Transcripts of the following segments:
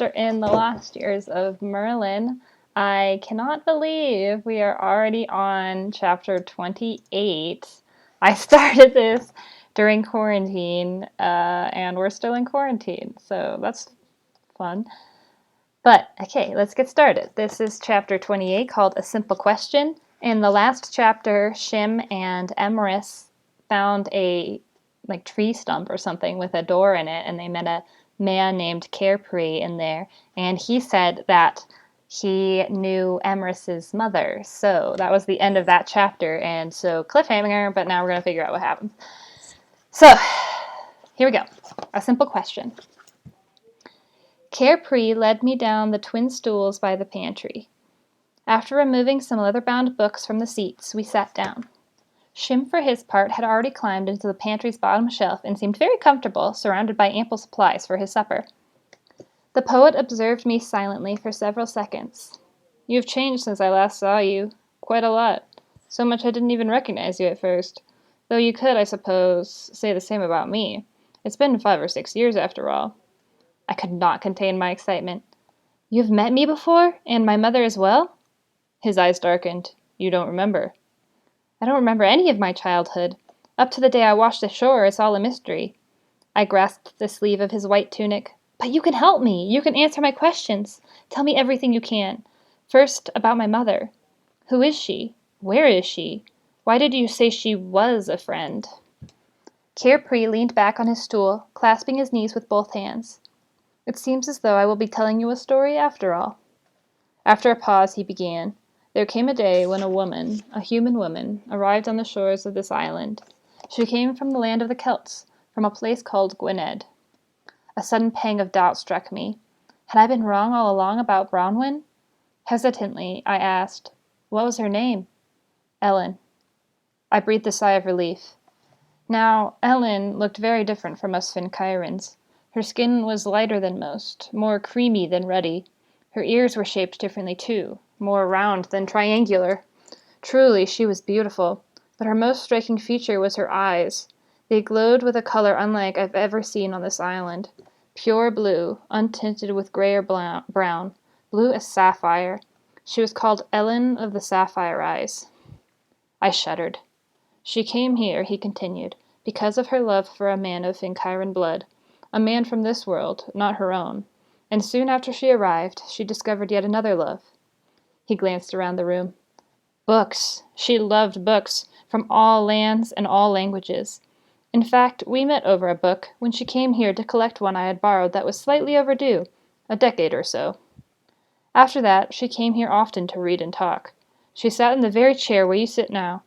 in the last years of Merlin. I cannot believe we are already on chapter 28. I started this during quarantine, and we're still in quarantine, so that's fun. But, okay, let's get started. This is chapter 28 called A Simple Question. In the last chapter, Shim and Emrys found a tree stump or something with a door in it, and they met a man named Cairpree in there, and he said that he knew Emrys's mother. So that was the end of that chapter, and so cliffhanger, but now we're going to figure out what happens. So, here we go. A simple question. Cairpree led me down the twin stools by the pantry. After removing some leather-bound books from the seats, we sat down. Shim, for his part, had already climbed into the pantry's bottom shelf and seemed very comfortable, surrounded by ample supplies for his supper. The poet observed me silently for several seconds. "You have changed since I last saw you. Quite a lot. So much I didn't even recognize you at first. Though you could, I suppose, say the same about me. It's been 5 or 6 years, after all." I could not contain my excitement. "You have met me before? And my mother as well?" His eyes darkened. "You don't remember?" "I don't remember any of my childhood. Up to the day I washed ashore, it's all a mystery." I grasped the sleeve of his white tunic. "But you can help me. You can answer my questions. Tell me everything you can. First, about my mother. Who is she? Where is she? Why did you say she was a friend?" Cairpree leaned back on his stool, clasping his knees with both hands. "It seems as though I will be telling you a story after all." After a pause, he began. "There came a day when a woman, a human woman, arrived on the shores of this island. She came from the land of the Celts, from a place called Gwynedd." A sudden pang of doubt struck me. Had I been wrong all along about Bronwyn? Hesitantly, I asked, "What was her name?" "Ellen." I breathed a sigh of relief. Now, Ellen looked very different from us Fincairans. Her skin was lighter than most, more creamy than ruddy. Her ears were shaped differently too, more round than triangular. Truly, she was beautiful, but her most striking feature was her eyes. They glowed with a color unlike I've ever seen on this island. Pure blue, untinted with gray or brown, blue as sapphire. She was called Ellen of the Sapphire Eyes. I shuddered. "She came here," he continued, "because of her love for a man of Fincairan blood. A man from this world, not her own. And soon after she arrived, she discovered yet another love." He glanced around the room. "Books! She loved books, from all lands and all languages. In fact, we met over a book, when she came here to collect one I had borrowed that was slightly overdue, a decade or so. After that, she came here often to read and talk. She sat in the very chair where you sit now.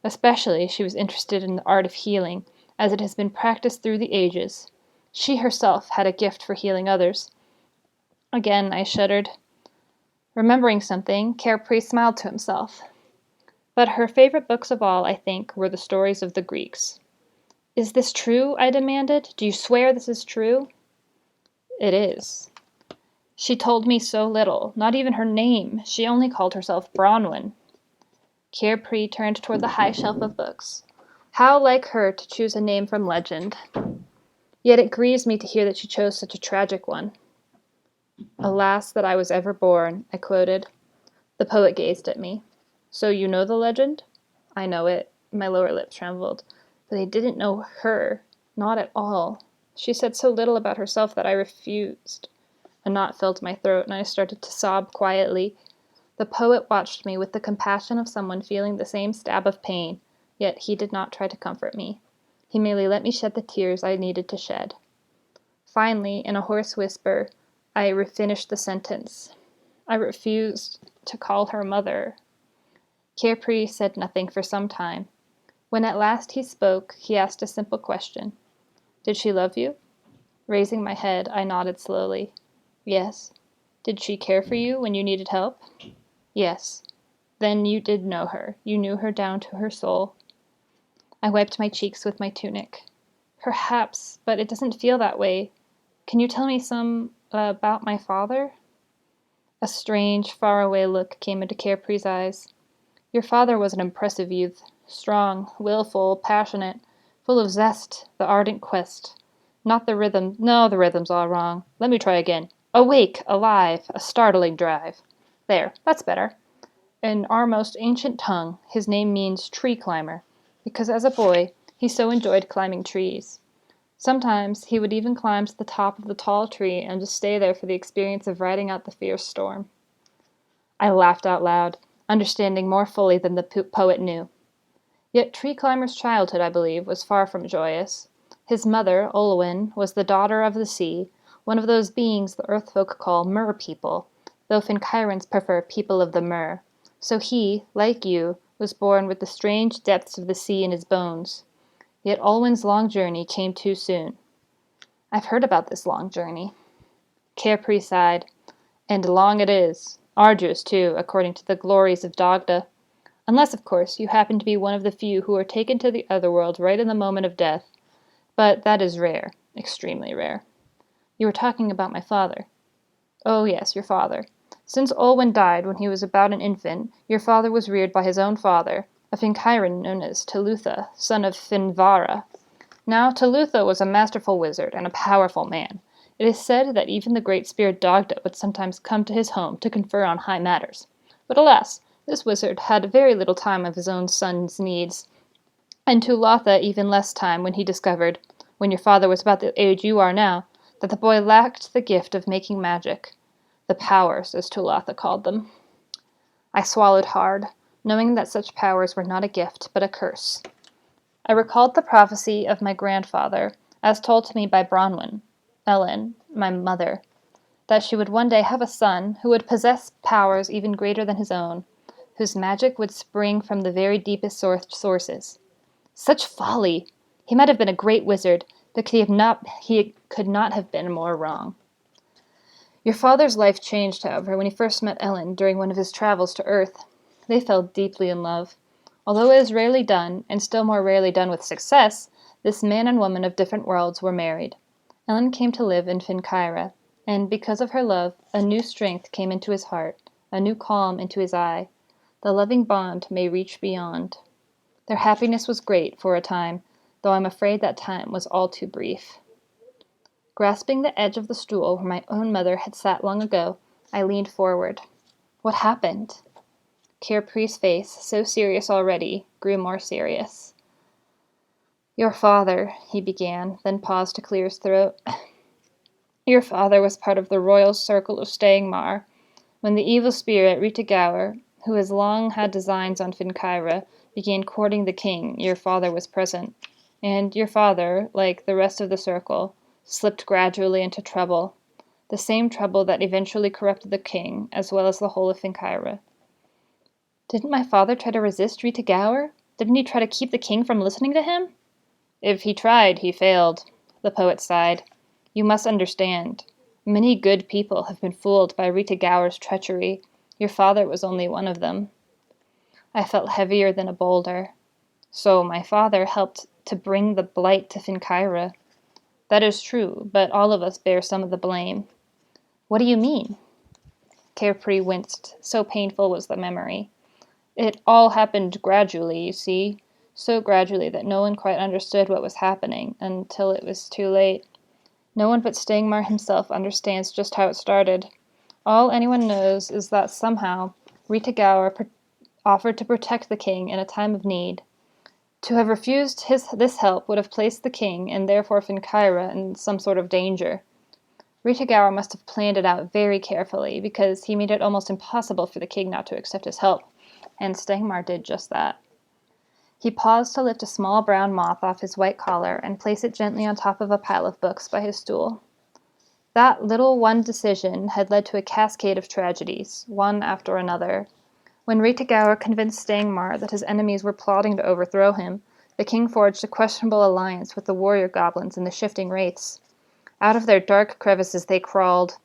Especially, she was interested in the art of healing, as it has been practiced through the ages. She herself had a gift for healing others." Again I shuddered. Remembering something, Cairpree smiled to himself. "But her favorite books of all, I think, were the stories of the Greeks." "Is this true?" I demanded. "Do you swear this is true?" "It is." "She told me so little, not even her name. She only called herself Bronwyn." Cairpree turned toward the high shelf of books. "How like her to choose a name from legend. Yet it grieves me to hear that she chose such a tragic one." "Alas that I was ever born," I quoted. The poet gazed at me. "So you know the legend?" "I know it." My lower lip trembled. "But I didn't know her. Not at all. She said so little about herself that I refused." A knot filled my throat, and I started to sob quietly. The poet watched me with the compassion of someone feeling the same stab of pain, yet he did not try to comfort me. He merely let me shed the tears I needed to shed. Finally, in a hoarse whisper, I finished the sentence. "I refused to call her mother." Cairpree said nothing for some time. When at last he spoke, he asked a simple question. "Did she love you?" Raising my head, I nodded slowly. "Yes." "Did she care for you when you needed help?" "Yes." "Then you did know her. You knew her down to her soul." I wiped my cheeks with my tunic. "Perhaps, but it doesn't feel that way. Can you tell me some about my father?" A strange, faraway look came into Cairpree's eyes. "Your father was an impressive youth, strong, willful, passionate, full of zest, the ardent quest. Not the rhythm. No, the rhythm's all wrong. Let me try again. Awake, alive, a startling drive. There, that's better. In our most ancient tongue, his name means tree climber, because as a boy he so enjoyed climbing trees. Sometimes he would even climb to the top of the tall tree and just stay there for the experience of riding out the fierce storm. I laughed out loud, understanding more fully than the poet knew. Yet Tree Climber's childhood, I believe, was far from joyous. His mother, Olwen, was the daughter of the sea, one of those beings the earth folk call mer people, though Finkairans prefer people of the mer. So he, like you, was born with the strange depths of the sea in his bones. Yet Olwen's long journey came too soon. I've heard about this long journey. Cairpri sighed. And long it is. Arduous, too, according to the glories of Dagda. Unless, of course, you happen to be one of the few who are taken to the other world right in the moment of death. But that is rare. Extremely rare. You were talking about my father. Oh, yes, your father. Since Olwen died when he was about an infant, your father was reared by his own father, a Finkairan known as Telutha, son of Finvara. Now, Telutha was a masterful wizard and a powerful man. It is said that even the great spirit Dagda would sometimes come to his home to confer on high matters. But alas, this wizard had very little time of his own son's needs, and Tulatha even less time when he discovered, when your father was about the age you are now, that the boy lacked the gift of making magic. The powers, as Tulatha called them. I swallowed hard, knowing that such powers were not a gift, but a curse. I recalled the prophecy of my grandfather, as told to me by Bronwyn, Ellen, my mother, that she would one day have a son who would possess powers even greater than his own, whose magic would spring from the very deepest sources. Such folly! He might have been a great wizard, but he could not have been more wrong. Your father's life changed, however, when he first met Ellen during one of his travels to Earth. They fell deeply in love. Although it is rarely done, and still more rarely done with success, this man and woman of different worlds were married. Ellen came to live in Finkaira, and because of her love, a new strength came into his heart, a new calm into his eye. The loving bond may reach beyond. Their happiness was great for a time, though I'm afraid that time was all too brief. Grasping the edge of the stool where my own mother had sat long ago, I leaned forward. What happened? Cairpri's face, so serious already, grew more serious. Your father, he began, then paused to clear his throat. Your father was part of the royal circle of Stangmar, when the evil spirit Rita Gower, who has long had designs on Finkaira, began courting the king. Your father was present, and your father, like the rest of the circle, slipped gradually into trouble, the same trouble that eventually corrupted the king, as well as the whole of Finkaira. Didn't my father try to resist Rita Gower? Didn't he try to keep the king from listening to him? If he tried, he failed, the poet sighed. You must understand. Many good people have been fooled by Rita Gower's treachery. Your father was only one of them. I felt heavier than a boulder. So my father helped to bring the blight to Finkaira. That is true, but all of us bear some of the blame. What do you mean? Cairpri winced, so painful was the memory. It all happened gradually, you see, so gradually that no one quite understood what was happening until it was too late. No one but Stangmar himself understands just how it started. All anyone knows is that somehow Rita Gower offered to protect the king in a time of need. To have refused this help would have placed the king, and therefore Finkaira, in some sort of danger. Rita Gower must have planned it out very carefully, because he made it almost impossible for the king not to accept his help, and Stangmar did just that. He paused to lift a small brown moth off his white collar and place it gently on top of a pile of books by his stool. That little one decision had led to a cascade of tragedies, one after another. When Rita Gower convinced Stangmar that his enemies were plotting to overthrow him, the king forged a questionable alliance with the warrior goblins and the shifting wraiths. Out of their dark crevices they crawled.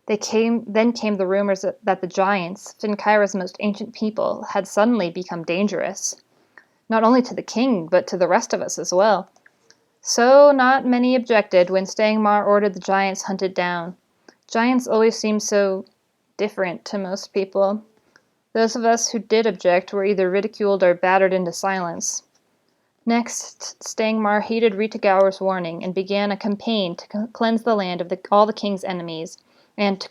Then came the rumors that the giants, Finkaira's most ancient people, had suddenly become dangerous. Not only to the king, but to the rest of us as well. So not many objected when Stangmar ordered the giants hunted down. Giants always seem so different to most people. Those of us who did object were either ridiculed or battered into silence. Next, Stangmar heeded Rita Gower's warning and began a campaign to cleanse the land of all the king's enemies, and to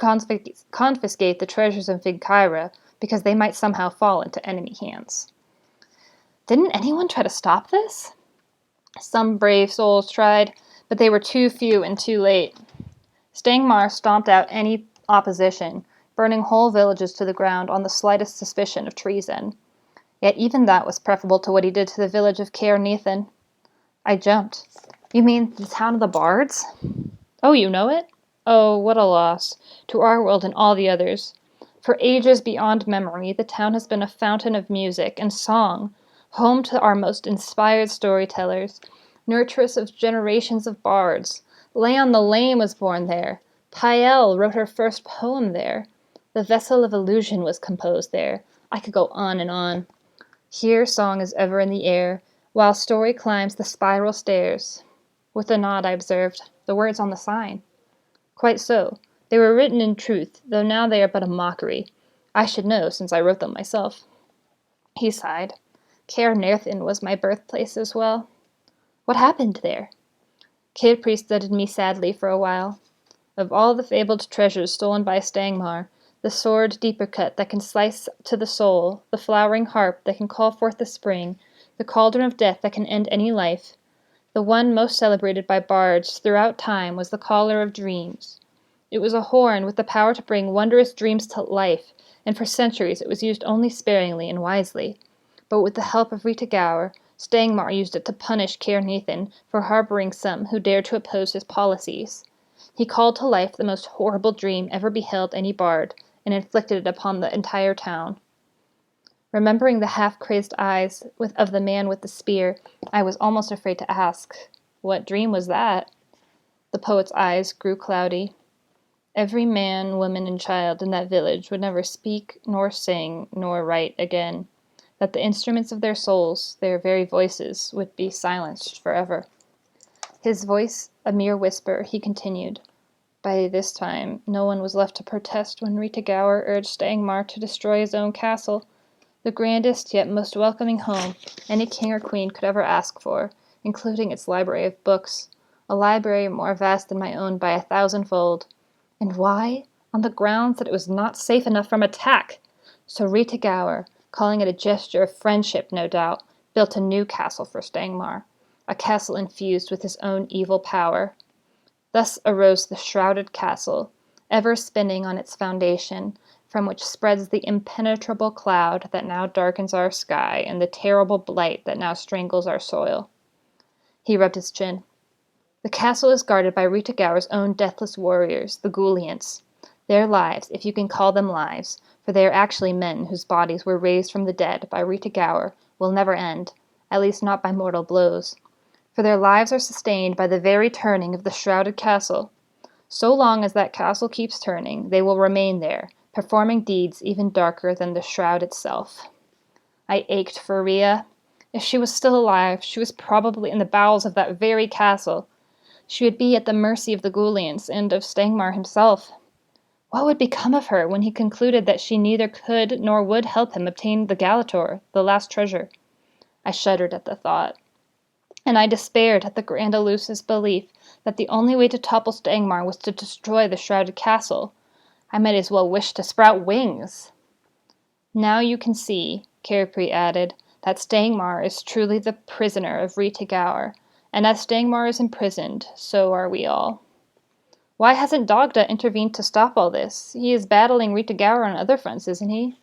confiscate the treasures of Finkyra because they might somehow fall into enemy hands. Didn't anyone try to stop this? Some brave souls tried, but they were too few and too late. Stangmar stomped out any opposition, burning whole villages to the ground on the slightest suspicion of treason. Yet even that was preferable to what he did to the village of Caer Nathan. I jumped. You mean the town of the bards? Oh, you know it? Oh, what a loss, to our world and all the others. For ages beyond memory, the town has been a fountain of music and song, home to our most inspired storytellers, nurturess of generations of bards. Leon the Lame was born there. Pael wrote her first poem there. The Vessel of Illusion was composed there. I could go on and on. Here song is ever in the air, while story climbs the spiral stairs. With a nod I observed, the words on the sign. Quite so. They were written in truth, though now they are but a mockery. I should know, since I wrote them myself. He sighed. Caer Nathan was my birthplace as well. What happened there? Caedpri studied me sadly for a while. Of all the fabled treasures stolen by Stangmar, the sword deeper cut that can slice to the soul, the flowering harp that can call forth the spring, the cauldron of death that can end any life, the one most celebrated by bards throughout time was the Caller of Dreams. It was a horn with the power to bring wondrous dreams to life, and for centuries it was used only sparingly and wisely. But with the help of Rita Gower, Stangmar used it to punish Caer Nathan for harboring some who dared to oppose his policies. He called to life the most horrible dream ever beheld any bard, and inflicted it upon the entire town. Remembering the half-crazed eyes of the man with the spear, I was almost afraid to ask, "What dream was that?" The poet's eyes grew cloudy. Every man, woman, and child in that village would never speak, nor sing, nor write again. That the instruments of their souls, their very voices, would be silenced forever. His voice a mere whisper, he continued. By this time, no one was left to protest when Rita Gower urged Stangmar to destroy his own castle, the grandest yet most welcoming home any king or queen could ever ask for, including its library of books, a library more vast than my own by 1,000-fold. And why? On the grounds that it was not safe enough from attack. So Rita Gower, calling it a gesture of friendship, no doubt, built a new castle for Stangmar, a castle infused with his own evil power. Thus arose the shrouded castle, ever spinning on its foundation, from which spreads the impenetrable cloud that now darkens our sky and the terrible blight that now strangles our soil. He rubbed his chin. The castle is guarded by Rita Gower's own deathless warriors, the Gulliants. Their lives, if you can call them lives, for they are actually men whose bodies were raised from the dead by Rita Gower, will never end, at least not by mortal blows. For their lives are sustained by the very turning of the shrouded castle. So long as that castle keeps turning, they will remain there, performing deeds even darker than the shroud itself. I ached for Rhea. If she was still alive, she was probably in the bowels of that very castle. She would be at the mercy of the Gulliants and of Stangmar himself. What would become of her when he concluded that she neither could nor would help him obtain the Galator, the last treasure? I shuddered at the thought. And I despaired at the Grandaluce's belief that the only way to topple Stangmar was to destroy the shrouded castle. I might as well wish to sprout wings. Now you can see, Caedpri added, that Stangmar is truly the prisoner of Rita Gower, and as Stangmar is imprisoned, so are we all. Why hasn't Dagda intervened to stop all this? He is battling Rita Gower on other fronts, isn't he?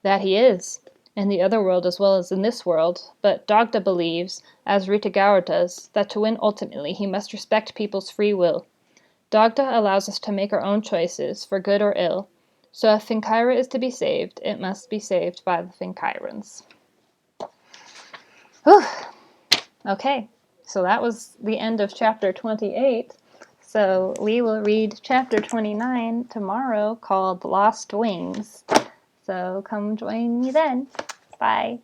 That he is, in the other world as well as in this world, but Dagda believes, as Rita Gower does, that to win ultimately he must respect people's free will. Dagda allows us to make our own choices, for good or ill, so if Finkyra is to be saved, it must be saved by the Finkyrans. Whew. Okay, so that was the end of chapter 28. So we will read chapter 29 tomorrow, called Lost Wings. So come join me then. Bye.